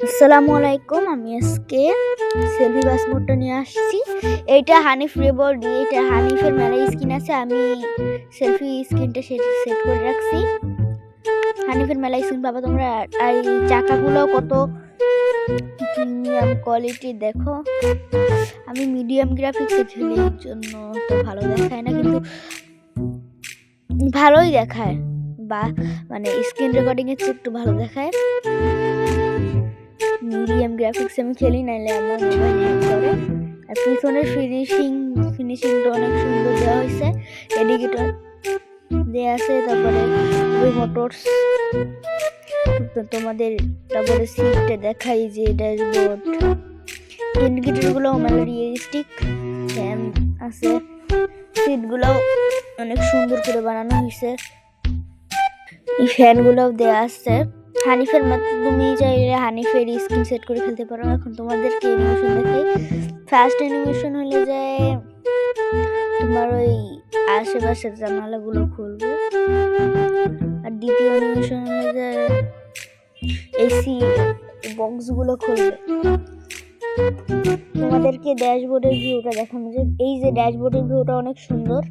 আসসালামু আলাইকুম। আমি আজকে সেলফি বাস মোডটা নিয়ে আসছি। এইটা হানিফ রেবডি, এটা হানিফের মেলা স্কিন আছে। আমি সেলফি স্ক্রিনটা সেট করে রাখছি। হানিফের মেলা স্কিন পাবা তোমরা। আর এই চাকাগুলো কত প্রিমিয়াম কোয়ালিটি দেখো। আমি মিডিয়াম গ্রাফিক্সে খেলি, এই জন্য তো ভালো দেখায় না, কিন্তু ভালোই দেখায়, বা মানে স্ক্রিন রেকর্ডিং এর চেয়ে একটু ভালো দেখায়। মিডিয়াম গ্রাফিক্স আমি খেলি, নাইলে আমার মোবাইল হ্যাং করে। আর পিছনের ফিনিশিংটা অনেক সুন্দর দেওয়া হয়েছে, এডিকেটর দেওয়া আছে, তারপরে ওই মোটরস তোমাদের, তারপরে সিটটা দেখাই যে ড্যাশবোর্ড, ইন্ডিকেটরগুলো মেলা রিয়েলিস্টিক, ফ্যান আছে, সিটগুলো অনেক সুন্দর করে বানানো হয়েছে, এই ফ্যানগুলোও দেওয়া আছে। হানিফের মতো তুমি চাইলে হানিফের স্ক্রিন সেট করে খেলতে পারো। এখন তোমাদেরকে অ্যানিমেশন দেখাই। ফার্স্ট অ্যানিমেশন হলে যায় তোমার ওই আশেপাশের জানালাগুলো খুলবে, আর দ্বিতীয় অ্যানিমেশন হলে যায় এসি বক্সগুলো খুলবে। তোমাদেরকে ড্যাশবোর্ডের ভিউটা দেখানো যায়। এই যে ড্যাশবোর্ডের ভিউটা অনেক সুন্দর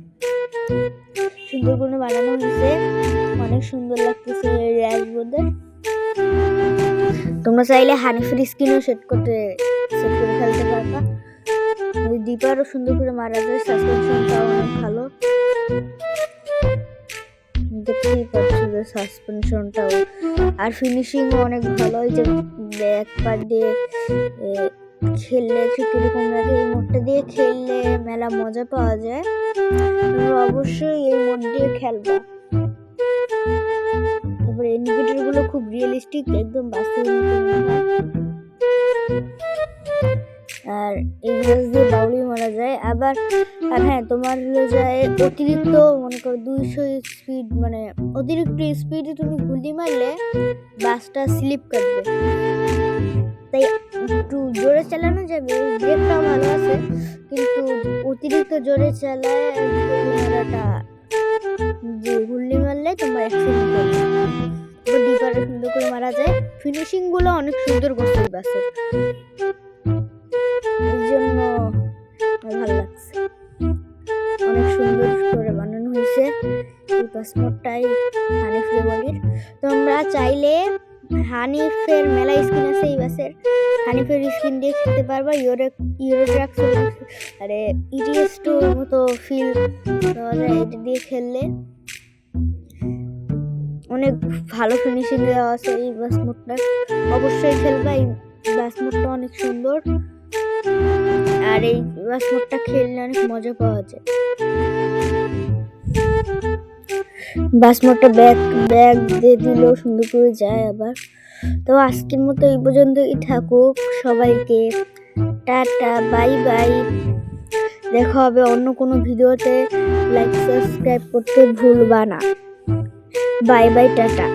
করে বানানো হয়েছে, অনেক সুন্দর লাগতেছে এই ড্যাশবোর্ডে। তোমরা চাইলে হানিফের স্ক্রিনও সেট করে খেলতে পারবা। ডিপারও সুন্দর করে মারা যায়, সাসপেনশনটাও অনেক ভালো, দেখতেই পাচ্ছ যে সাসপেনশনটাও, আর ফিনিশিংও অনেক ভালো। এই যে ব্যাক পার্ট দিয়ে খেললে ঠিক এরকম লাগে। এই মোডটা দিয়ে খেললে মেলা মজা পাওয়া যায়, তোমরা অবশ্যই এই মোড দিয়ে খেলবা। তারপরে ইন্ডিকেটরগুলো খুব রিয়েলিস্টিক, একদম বাস্তবের মতো। আর এই গ্লাস দিয়ে বাউলি মারা যায়। আবার আর হ্যাঁ, তোমার যায় অতিরিক্ত, মনে করো 200 স্পিড, মানে অতিরিক্ত স্পিডে তুমি গুলি মারলে বাসটা স্লিপ কাটবে, তাই একটু জোরে চালানো যাবে। ব্রেকটাও ভালো আছে, কিন্তু অতিরিক্ত জোরে চালায় মারাটা, যে গুলি মারলে তোমার অ্যাক্সিডেন্ট করবে। ডিপারে সুন্দর করে মারা যায়, ফিনিশিং গুলো অনেক সুন্দর করছে বাসের, এই জন্য ভালো লাগছে, অনেক সুন্দর করে বানানো হয়েছে এই পাসপোর্টটাই হানিফ রেবডির। তোমরা চাইলে হানিফের মেলা স্কিন আছে এই বাসের, হানিফের স্কিন দিয়ে খেলতে পারবা। ইউরোট্রাক আরে ইটিএস টুর মতো ফিল পাওয়া যায় এটা দিয়ে খেললে, অনেক ভালো ফিনিশিং দেওয়া আছে এই বাস মোডটা। অবশ্যই খেলবা, এই বাস মোডটা অনেক সুন্দর, আর এই বাস মোডটা খেললে অনেক মজা পাওয়া যায়। বাস মোডটা ব্যাগ দিয়ে দিলেও সুন্দর করে যায় আবার। তো আজকের মতো এই পর্যন্তই থাকুক, সবাইকে টাটা, বাই বাই। দেখা হবে অন্য কোনো ভিডিওতে। লাইক সাবস্ক্রাইব করতে ভুলবা না। Bye bye, tata.